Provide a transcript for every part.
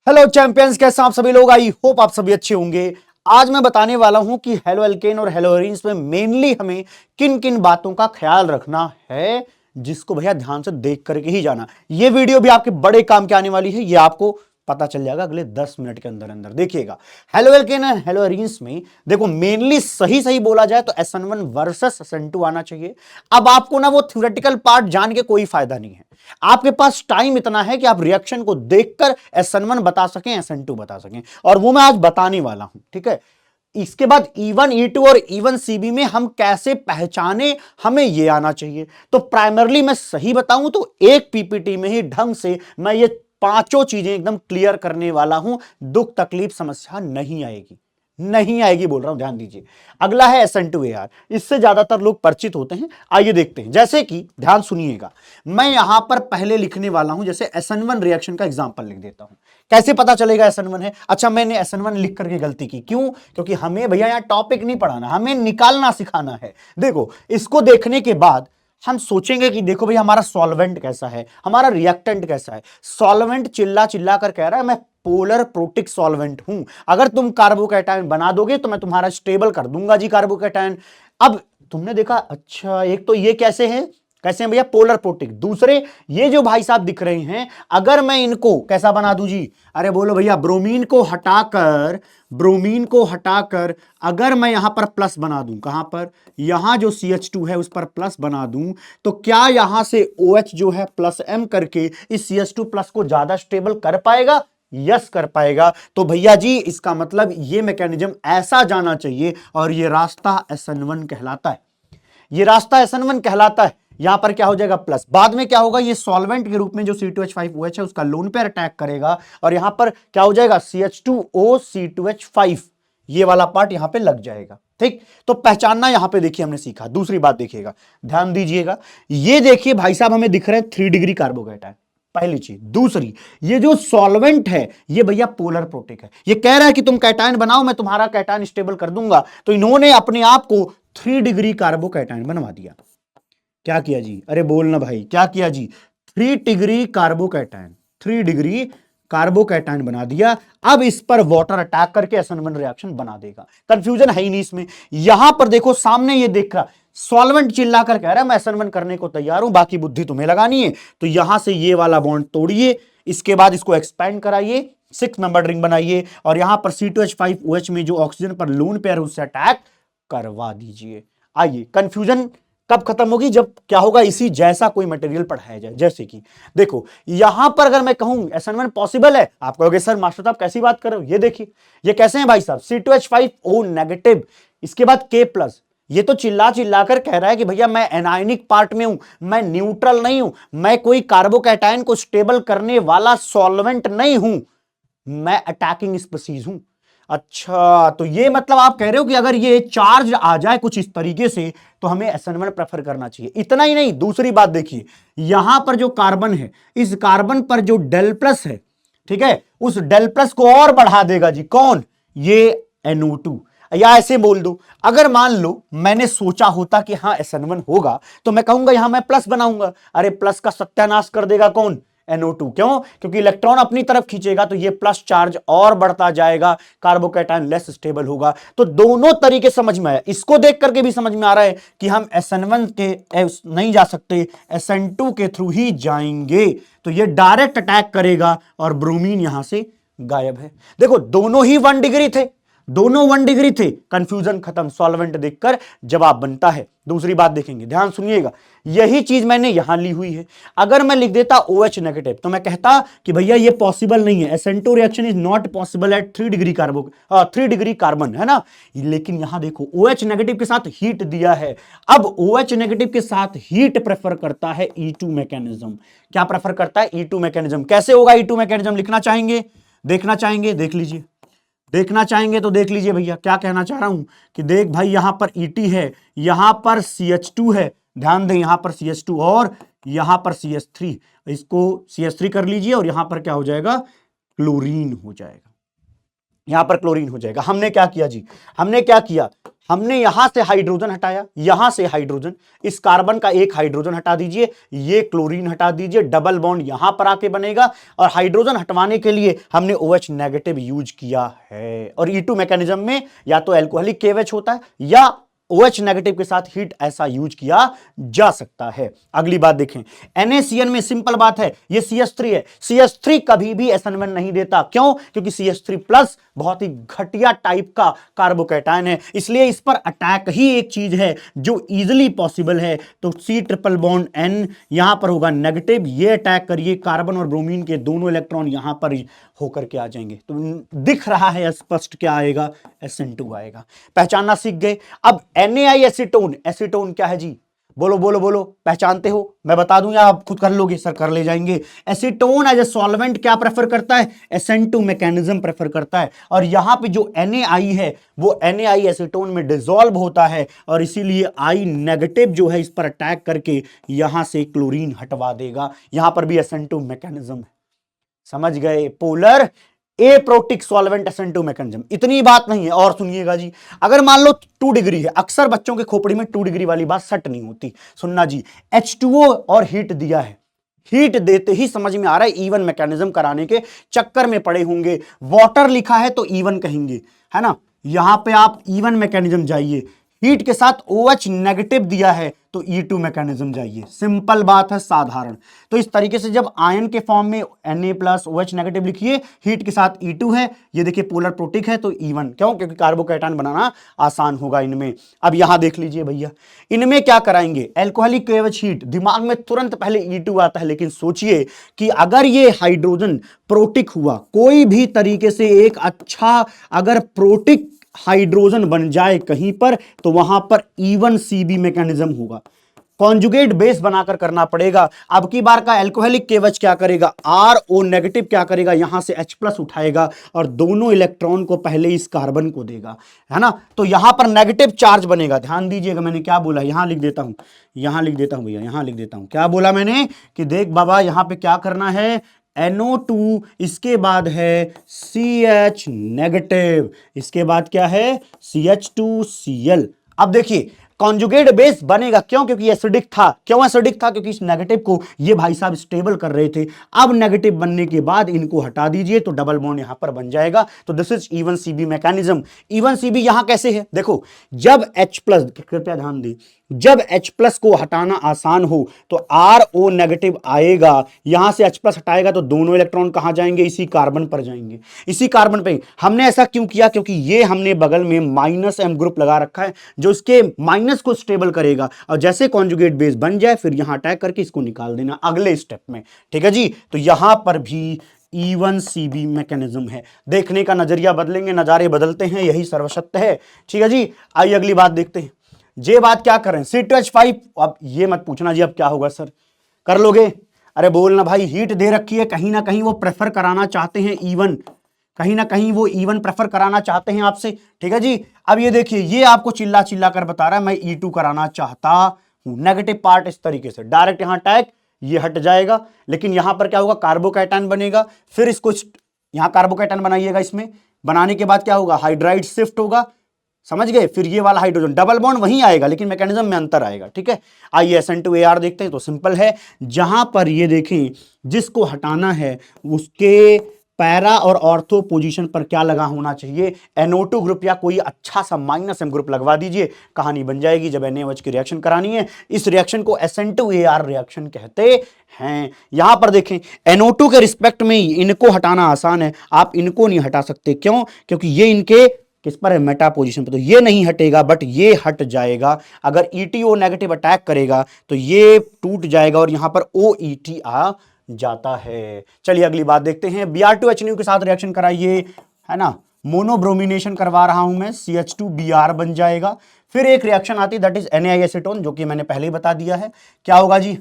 Hello champions, कैसे आप सभी लोग। आई होप आप सभी अच्छे होंगे। आज मैं बताने वाला हूं कि हेलो एल्केन और हेलो एरीन्स में मेनली हमें किन किन बातों का ख्याल रखना है, जिसको भैया ध्यान से देख करके ही जाना। ये वीडियो भी आपके बड़े काम के आने वाली है, ये आपको पता चल जाएगा अगले 10 मिनट के अंदर अंदर। देखिएगा हेलो एल्केन और हेलो एरीन्स में देखो मेनली सही सही बोला जाए तो SN1 वर्सेस SN2 आना चाहिए। अब आपको ना वो थ्योरेटिकल पार्ट जान के कोई फायदा नहीं है, आपके पास टाइम इतना है कि आप रिएक्शन को देखकर SN1 बता सकें, SN2 बता सकें, और वो मैं आज बताने वाला हूं। ठीक है, इसके बाद E1 E2 और E1 CB में हम कैसे पहचाने, हमें ये आना चाहिए। तो प्राइमरली मैं सही बताऊं तो एक पीपीटी में ही ढंग से मैं ये पांचों चीजें एकदम क्लियर करने वाला हूं। दुख तकलीफ समस्या नहीं आएगी, नहीं आएगी बोल रहा हूं, ध्यान दीजिए। अगला है SN2AR, इससे ज्यादातर लोग परिचित होते हैं। आइए देखते हैं। जैसे कि ध्यान सुनिएगा, मैं यहां पर पहले लिखने वाला हूं, जैसे SN1 रिएक्शन का एग्जांपल लिख देता हूं। कैसे पता चलेगा SN1 है? अच्छा, मैंने SN1 लिख करके गलती की, क्यों? क्योंकि हमें भैया यहां टॉपिक नहीं पढ़ाना, हमें निकालना सिखाना है। देखो, इसको देखने के बाद हम सोचेंगे कि देखो भैया हमारा सॉल्वेंट कैसा है, हमारा रिएक्टेंट कैसा है। सॉल्वेंट चिल्ला चिल्ला कर कह रहा है मैं पोलर प्रोटिक सॉल्वेंट हूं, अगर तुम कार्बोकैटायन बना दोगे तो मैं तुम्हारा स्टेबल कर दूंगा जी कार्बोकैटायन। अब तुमने देखा, अच्छा एक तो ये कैसे हैं, कैसे हैं भैया? Polar protic. दूसरे ये जो भाई साहब दिख रहे हैं, अगर मैं इनको कैसा बना दूं जी? अरे बोलो भैया, ब्रोमीन को हटाकर अगर मैं यहां पर प्लस बना दूं, कहां पर? यहां जो CH2 है उस पर प्लस बना दूं, तो क्या यहां से OH जो है प्लस M करके इस CH2 प्लस को ज्यादा स्टेबल कर पाएगा? यस कर पाएगा। तो भैया जी इसका मतलब ये मैकेनिज्म ऐसा जाना चाहिए, और ये रास्ता SN1 कहलाता है। ये रास्ता SN1 कहलाता है। यहां पर क्या हो जाएगा? प्लस। बाद में क्या होगा? ये सॉल्वेंट के रूप में जो C2H5OH है उसका लोन पेयर अटैक करेगा, और यहां पर क्या हो जाएगा? CH2O C2H5, ये वाला पार्ट यहां पे लग जाएगा। ठीक, तो पहचानना यहां पे देखिए हमने सीखा। दूसरी बात देखिएगा, ध्यान दीजिएगा, ये देखिए भाई साहब हमें दिख रहे हैं 3 डिग्री कार्बोकैटायन, पहली चीज। दूसरी, ये जो सॉल्वेंट है ये भैया पोलर प्रोटिक है, ये कह रहा है कि तुम कैटायन बनाओ, मैं तुम्हारा कैटायन स्टेबल कर दूंगा। तो इन्होंने अपने आप को 3 डिग्री कार्बोकैटायन बनवा दिया। क्या किया जी? अरे बोलना भाई, क्या किया जी? 3 डिग्री कार्बोकैटायन, 3 डिग्री कार्बोकैटायन बना दिया। अब इस पर वाटर अटैक करके SN1 रिएक्शन बना देगा। कंफ्यूजन है ही नहीं इसमें। यहां पर देखो सामने ये देख रहा, सॉल्वेंट चिल्लाकर कह रहा है मैं SN1 करने को तैयार हूं, बाकी बुद्धि तुम्हें लगानी है। तो यहां से ये वाला बॉन्ड तोड़िए, इसके बाद इसको एक्सपैंड कराइए, 6 नंबर रिंग बनाइए, और यहां पर C2H5OH में जो ऑक्सीजन पर लोन पेयर उससे अटैक करवा दीजिए। आइए, कंफ्यूजन कब खत्म होगी? जब क्या होगा, इसी जैसा कोई मटेरियल पढ़ाया जाए। जैसे कि देखो यहां पर अगर मैं कहूं SN1 पॉसिबल है, आप कहोगे सर मास्टर साहब कैसी बात कर रहे हो? ये देखिए ये कैसे हैं भाई साहब, C2H5O नेगेटिव, इसके बाद K प्लस। ये तो चिल्ला चिल्ला कर कह रहा है कि भैया मैं एनायनिक पार्ट में हूं, मैं न्यूट्रल नहीं हूं, मैं कोई कार्बोकैटायन को स्टेबल करने वाला सॉल्वेंट नहीं हूं, मैं अटैकिंग स्पीसीज हूं। अच्छा, तो ये मतलब आप कह रहे हो कि अगर ये चार्ज आ जाए कुछ इस तरीके से तो हमें SN1 प्रेफर करना चाहिए। इतना ही नहीं, दूसरी बात देखिए, यहां पर जो कार्बन है, इस कार्बन पर जो डेल प्लस है, ठीक है, उस डेल प्लस को और बढ़ा देगा जी। कौन? ये NO2। या ऐसे बोल दो, अगर मान लो मैंने सोचा होता कि हाँ SN1 होगा, तो मैं कहूंगा यहां मैं प्लस बनाऊंगा। अरे प्लस का सत्यानाश कर देगा कौन? NO2। क्यों? क्योंकि इलेक्ट्रॉन अपनी तरफ खींचेगा तो ये प्लस चार्ज और बढ़ता जाएगा, कार्बोकैटायन लेस स्टेबल होगा। तो दोनों तरीके समझ में आया। इसको देख करके भी समझ में आ रहा है कि हम SN1 के नहीं जा सकते, SN2 के थ्रू ही जाएंगे। तो ये डायरेक्ट अटैक करेगा और ब्रोमीन यहां से गायब है। देखो दोनों ही 1 डिग्री थे, दोनों 1 डिग्री थे, कंफ्यूजन खत्म, सॉल्वेंट देखकर जवाब बनता है। दूसरी बात देखेंगे, ध्यान सुनिएगा, यही चीज मैंने यहां ली हुई है। अगर मैं लिख देता OH नेगेटिव तो मैं कहता कि भैया ये पॉसिबल नहीं है, SN2 reaction is not possible at 3 degree 3 degree carbon, है ना। लेकिन यहां देखो OH नेगेटिव के साथ हीट दिया है। अब OH नेगेटिव के साथ हीट प्रेफर करता है E2 मैकेनिज्म। क्या प्रेफर करता है? E2 mechanism. कैसे होगा E2 मैकेनिज्म? लिखना चाहेंगे, देखना चाहेंगे, देख लीजिए। देखना चाहेंगे तो देख लीजिए भैया, क्या कहना चाह रहा हूं कि देख भाई यहां पर ET है, यहां पर CH2 है, ध्यान दें यहां पर CH2 और यहां पर CH3, इसको CH3 कर लीजिए, और यहां पर क्या हो जाएगा? क्लोरीन हो जाएगा। यहां पर क्लोरीन हो जाएगा। हमने क्या किया जी? हमने क्या किया? हमने यहां से हाइड्रोजन हटाया, यहां से हाइड्रोजन, इस कार्बन का एक हाइड्रोजन हटा दीजिए, ये क्लोरीन हटा दीजिए, डबल बॉन्ड यहां पर आके बनेगा और हाइड्रोजन हटवाने के लिए हमने OH नेगेटिव यूज किया है। और E2 मैकेनिज्म में या तो एल्कोहलिक KOH होता है या OH नेगेटिव के साथ हीट ऐसा यूज किया जा सकता है। अगली बात देखें, NaCN में सिंपल बात है, ये CH3 है, CH3 कभी भी SN1 नहीं देता। क्यों? क्योंकि CH3 प्लस बहुत ही घटिया टाइप का कार्बोकैटायन है, इसलिए इस पर अटैक ही एक चीज है जो इजिली पॉसिबल है। तो C ट्रिपल बॉन्ड N यहां पर होगा नेगेटिव, ये अटैक करिए, कार्बन और ब्रोमीन के दोनों इलेक्ट्रॉन यहां पर होकर के आ जाएंगे। तो दिख रहा है स्पष्ट, क्या आएगा? SN2 आएगा। पहचानना सीख गए। अब NaI एसीटोन, एसीटोन क्या है जी? बोलो बोलो बोलो, पहचानते हो? मैं बता दूं या आप खुद कर लोगे? सर कर ले जाएंगे। एसीटोन एज ए सॉल्वेंट क्या प्रेफर करता है? SN2 मैकेनिज्म प्रेफर करता है। और यहां पे जो NaI है वो NaI एसीटोन में डिसॉल्व होता है और इसीलिए I नेगेटिव जो है इस पर अटैक करके यहां से क्लोरीन हटवा देगा। यहां पर भी SN2 मैकेनिज्म है, समझ गए? Polar aprotic solvent SN2 mechanism. इतनी बात नहीं है और सुनिएगा जी, अगर मान लो 2 डिग्री है, अक्सर बच्चों के खोपड़ी में 2 डिग्री वाली बात सेट नहीं होती। सुनना जी, H2O और हीट दिया है, हीट देते ही समझ में आ रहा है इवन मैकेनिज्म कराने के चक्कर में पड़े होंगे। वाटर लिखा है तो इवन कहेंगे, है ना? यहां पे आप इवन मैकेनिज्म जाइए, हीट के साथ OH नेगेटिव दिया है तो E2 मैकेनिज्म जाइए। सिंपल बात है, साधारण। तो इस तरीके से जब आयन के फॉर्म में Na प्लस OH नेगेटिव लिखिए, हीट के साथ E2 है, ये देखिए पोलर प्रोटिक है तो E1। क्यों? क्योंकि कार्बोकैटायन बनाना आसान होगा इनमें। अब यहां देख लीजिए भैया, इनमें क्या कराएंगे? एल्कोहलिक KOH हीट, दिमाग में तुरंत पहले E2 आता है, लेकिन सोचिए कि अगर ये हाइड्रोजन प्रोटिक हुआ, कोई भी तरीके से एक अच्छा अगर प्रोटिक हाइड्रोजन बन जाए कहीं पर, तो वहां पर E1CB मैकेनिज्म होगा, कॉन्जुगेट बेस बनाकर करना पड़ेगा। अब की बार का एल्कोहलिक KOH क्या करेगा? RO नेगेटिव क्या करेगा? यहां से H प्लस उठाएगा और दोनों इलेक्ट्रॉन को पहले इस कार्बन को देगा, है ना? तो यहां पर नेगेटिव चार्ज बनेगा। ध्यान दीजिएगा, मैंने क्या बोला, यहां लिख देता हूं, यहां लिख देता हूं भैया, यहां लिख देता हूं। क्या बोला मैंने? कि देख बाबा, यहां पे क्या करना है? NO2, इसके बाद है CH नेगेटिव, इसके बाद क्या है? CH2Cl। अब देखिए कॉन्जुगेट बेस बनेगा। क्यों? क्योंकि एसिडिक था। क्यों एसिडिक था? क्योंकि इस नेगेटिव को ये भाई साहब स्टेबल कर रहे थे। अब नेगेटिव बनने के बाद इनको हटा दीजिए तो डबल बॉन्ड यहां पर बन जाएगा। तो this is E1CB mechanism. E1CB यहां कैसे है? देखो, जब H प्लस, कृपया ध्यान दी, जब H प्लस को हटाना आसान हो तो RO नेगेटिव आएगा, यहां से H प्लस हटाएगा तो दोनों इलेक्ट्रॉन कहां जाएंगे? इसी कार्बन पर जाएंगे, इसी कार्बन पे। हमने ऐसा क्यों किया? क्योंकि ये हमने बगल में -M ग्रुप लगा रखा है जो इसके माइनस को स्टेबल करेगा, और जैसे कॉन्जुगेट बेस बन जाए फिर यहां अटैक करके इसको निकाल देना अगले स्टेप में। ठीक है जी? तो यहां पर भी E1CB मैकेनिज्म है। देखने का नजरिया बदलेंगे, नजारे बदलते हैं, यही सर्वसत्य है। ठीक है जी? आइए अगली बात देखते हैं। ये बात क्या कर रहे हैं? C2H5। अब ये मत पूछना जी अब क्या होगा सर, कर लोगे? अरे बोलना भाई, हीट दे रखी है, कहीं ना कहीं वो प्रेफर कराना चाहते हैं E1, कहीं ना कहीं वो E1 प्रेफर कराना चाहते हैं आपसे। ठीक है जी? अब ये देखिए, ये आपको चिल्ला चिल्ला कर बता रहा है मैं E2 कराना चाहता हूं। नेगेटिव पार्ट इस तरीके से डायरेक्ट यहां अटैक, ये हट जाएगा, लेकिन यहां पर क्या होगा? कार्बोकैटायन बनेगा। फिर इसको यहां कार्बोकैटायन बनाइएगा, इसमें बनाने के बाद क्या होगा? हाइड्राइड शिफ्ट होगा, समझ गए? फिर ये वाला हाइड्रोजन डबल बॉन्ड वहीं आएगा, लेकिन मैकेनिज्म में अंतर आएगा। ठीक है? आइए SN2AR देखते हैं। तो सिंपल है, जहां पर ये देखें जिसको हटाना है उसके पैरा और ऑर्थो पोजीशन पर क्या लगा होना चाहिए? NO2 ग्रुप या कोई अच्छा सा -M ग्रुप लगवा दीजिए, कहानी बन जाएगी। जब NaOH की रिएक्शन करानी है, इस रिएक्शन को SN2AR रिएक्शन कहते हैं। यहां पर देखें, NO2 के रिस्पेक्ट में इनको हटाना आसान है, आप इनको नहीं हटा सकते। क्यों? क्योंकि ये इनके किस पर है? मेटा पोजीशन पर। तो ये नहीं हटेगा, बट ये हट जाएगा। अगर ETO नेगेटिव अटैक करेगा तो ये टूट जाएगा और यहां पर OET आ जाता है। चलिए अगली बात देखते हैं। Br2HNO के साथ रिएक्शन कराइए, है ना? मोनोब्रोमिनेशन करवा रहा हूं मैं, CH2Br बन जाएगा। फिर एक रिएक्शन आती है दैट इज NaI एसीटोन, जो कि मैंने पहले ही बता दिया है। क्या होगा जी?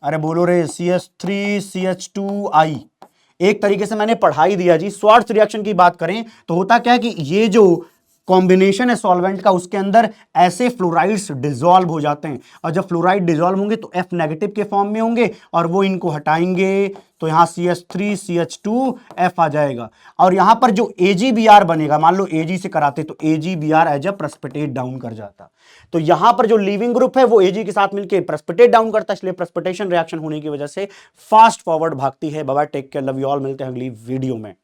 अरे बोलो रे, CH3CH2I। एक तरीके से मैंने पढ़ा ही दिया जी। स्वार्ट्ज रिएक्शन की बात करें तो होता क्या है कि ये जो कॉम्बिनेशन है सॉल्वेंट का, उसके अंदर ऐसे फ्लोराइड्स डिसॉल्व हो जाते हैं, और जब फ्लोराइड डिसॉल्व होंगे तो F नेगेटिव के फॉर्म में होंगे, और वो इनको हटाएंगे तो यहां CH3 CH2F आ जाएगा। और यहां पर जो AgBr बनेगा, मान लो Ag से कराते तो AgBr as a precipitate down कर जाता। तो यहां पर जो लीविंग ग्रुप है वो Ag के साथ मिलकर प्रेसिपिटेट डाउन करता है, इसलिए प्रेसिपिटेशन रिएक्शन होने की वजह से फास्ट फॉरवर्ड भागती है। Bye bye, take care, love you all, मिलते हैं अगली वीडियो में।